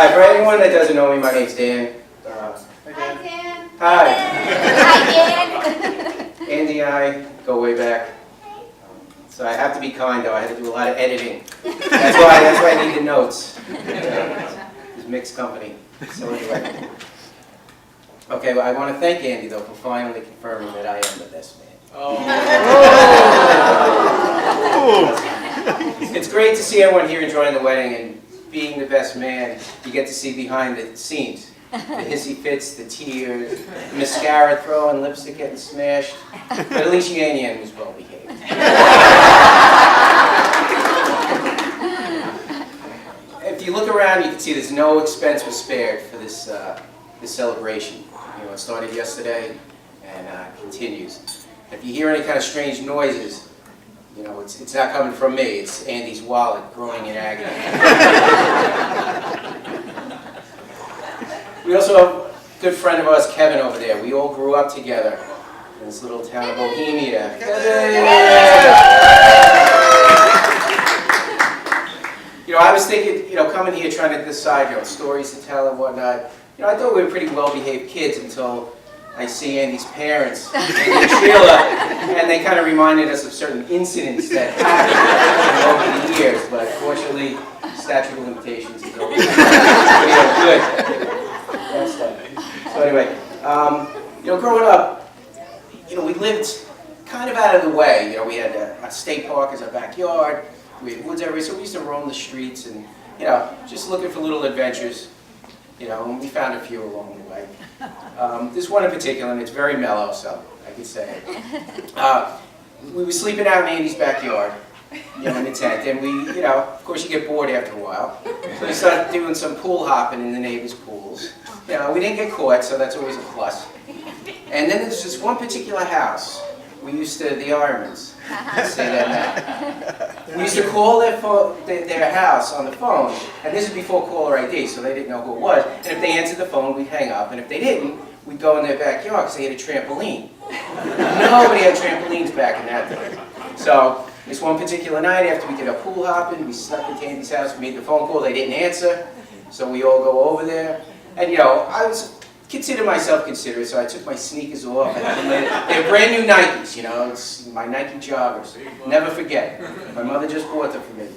Hi, for anyone that doesn't know me, my name's Dan. Hi, Dan. Hi. Hi, Dan. Andy and I go way back. So I have to be kind, though. I had to do a lot of editing. That's why I need the notes. It's mixed company. So anyway. Okay, well, I want to thank Andy, though, for finally confirming that I am the best man. It's great to see everyone here enjoying the wedding, and being the best man, you get to see behind the scenes. The hissy fits, the tears, the mascara throwing, lipstick getting smashed. But at least YanYan was well behaved. If you look around, you can see there's no expense was spared for this celebration. You know, it started yesterday and continues. If you hear any kind of strange noises, you know, it's not coming from me. It's Andy's wallet growing in agony. We also have a good friend of ours, Kevin, over there. We all grew up together in this little town of Bohemia. You know, I was thinking, you know, coming here trying to decide, you know, stories to tell and whatnot. You know, I thought we were pretty well-behaved kids until I see Andy's parents, Andy and Sheila, and they kind of reminded us of certain incidents that happened over the years. But fortunately, statute of limitations is over. Pretty good. So anyway, you know, growing up, you know, we lived kind of out of the way. You know, we had a state park as our backyard. We had woods everywhere, so we used to roam the streets and, you know, just looking for little adventures. You know, and we found a few along the way. This one in particular, and it's very mellow, so I can say it. We were sleeping out in Andy's backyard, you know, in the tent, and we, you know, of course you get bored after a while. So we started doing some pool hopping in the neighbors' pools. You know, we didn't get caught, so that's always a plus. And then there's this one particular house. We used to, the Ironmans, say that now. We used to call their house on the phone, and this is before caller ID, so they didn't know who it was. And if they answered the phone, we'd hang up, and if they didn't, we'd go in their backyard because they had a trampoline. Nobody had trampolines back in that day. So this one particular night, after we did a pool hopping, we snuck into Andy's house, we made the phone call, they didn't answer, so we all go over there. And you know, I was consider myself considerate, so I took my sneakers off. They're brand new Nikes, you know, it's my Nike joggers. Never forget. My mother just bought them for me.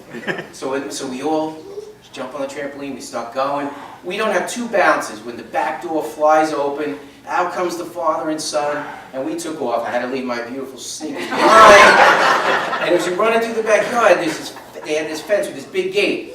So we all jump on the trampoline, we start going. We don't have two bounces. When the back door flies open, out comes the father and son, and we took off. I had to leave my beautiful sneakers behind. And as we run into the backyard, they had this fence with this big gate.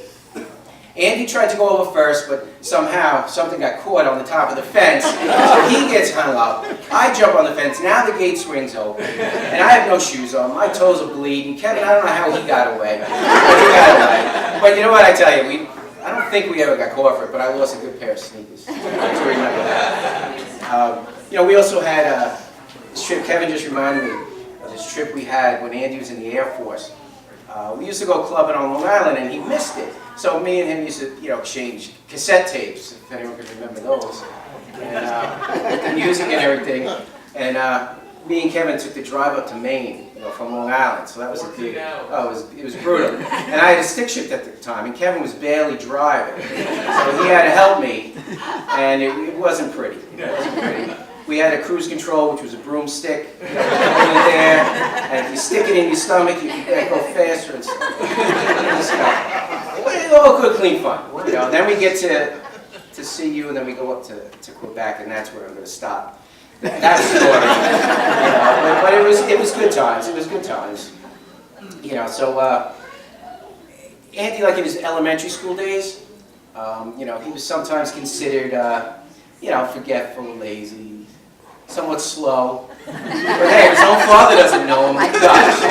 Andy tried to go over first, but somehow something got caught on the top of the fence, so he gets hung up. I jump on the fence, now the gate swings open, and I have no shoes on, my toes are bleeding. Kevin, I don't know how he got away, but he got away. But you know what, I tell you, I don't think we ever got caught for it, but I lost a good pair of sneakers. I do remember that. You know, we also had this trip, Kevin just reminded me of this trip we had when Andy was in the Air Force. We used to go clubbing on Long Island, and he missed it. So me and him used to, you know, exchange cassette tapes, if anyone can remember those, and with the music and everything. And me and Kevin took the drive up to Maine, you know, from Long Island. So that was a big, it was brutal. And I had a stick shift at the time, and Kevin was barely driving, so he had to help me, and it wasn't pretty. It wasn't pretty. We had a cruise control, which was a broomstick, you know, there, and if you stick it in your stomach, you can go faster and stuff. All good, clean fun. You know, then we get to see you, and then we go up to Quebec, and that's where I'm going to stop. That story, you know, but it was good times. It was good times. You know, so Andy, like in his elementary school days, you know, he was sometimes considered, you know, forgetful, lazy, somewhat slow. But hey, his own father doesn't know him. Gosh.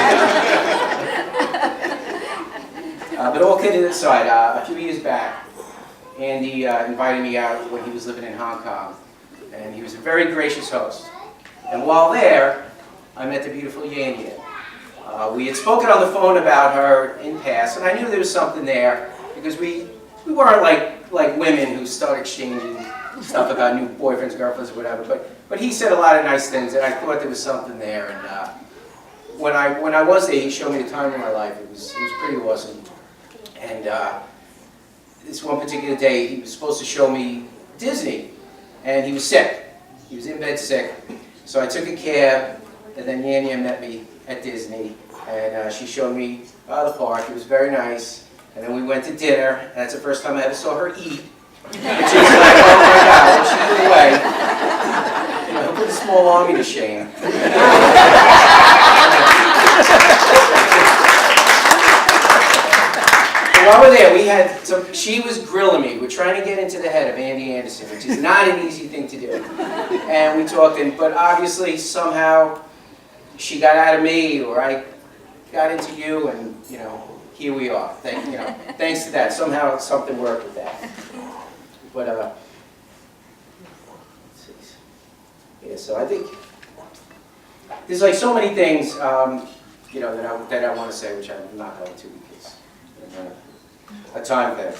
But all kidding aside, a few years back, Andy invited me out when he was living in Hong Kong, and he was a very gracious host. And while there, I met the beautiful YanYan. We had spoken on the phone about her in past, and I knew there was something there because we weren't like women who start exchanging stuff about new boyfriends, girlfriends, or whatever. But he said a lot of nice things, and I thought there was something there. And when I was there, he showed me the time of my life. It was pretty awesome. And this one particular day, he was supposed to show me Disney, and he was sick. He was in bed sick. So I took a cab, and then YanYan met me at Disney, and she showed me the park. It was very nice. And then we went to dinner, and that's the first time I ever saw her eat. And she was like, oh my God, and she put away. You know, put a small army to shame. But while we're there, we had she was grilling me. We're trying to get into the head of Andy Anderson, which is not an easy thing to do. And we talked, but obviously somehow she got out of me, or I got into you, and you know, here we are. Thanks to that, somehow something worked with that. But let's see. Yeah, so I think there's like so many things, you know, that I want to say, which I'm not going to because a time thing.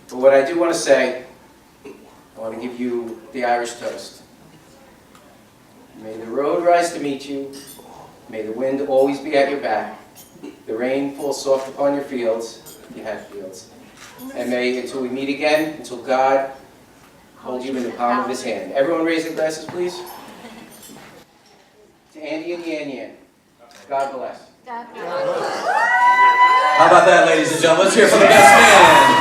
But what I do want to say, I want to give you the Irish toast. May the road rise to meet you. May the wind always be at your back. The rain fall soft upon your fields, if you have fields. And may, until we meet again, until God holds you in the palm of his hand. Everyone raise their glasses, please. To Andy and YanYan, God bless. God bless. How about that, ladies and gentlemen? Let's hear it for the best man.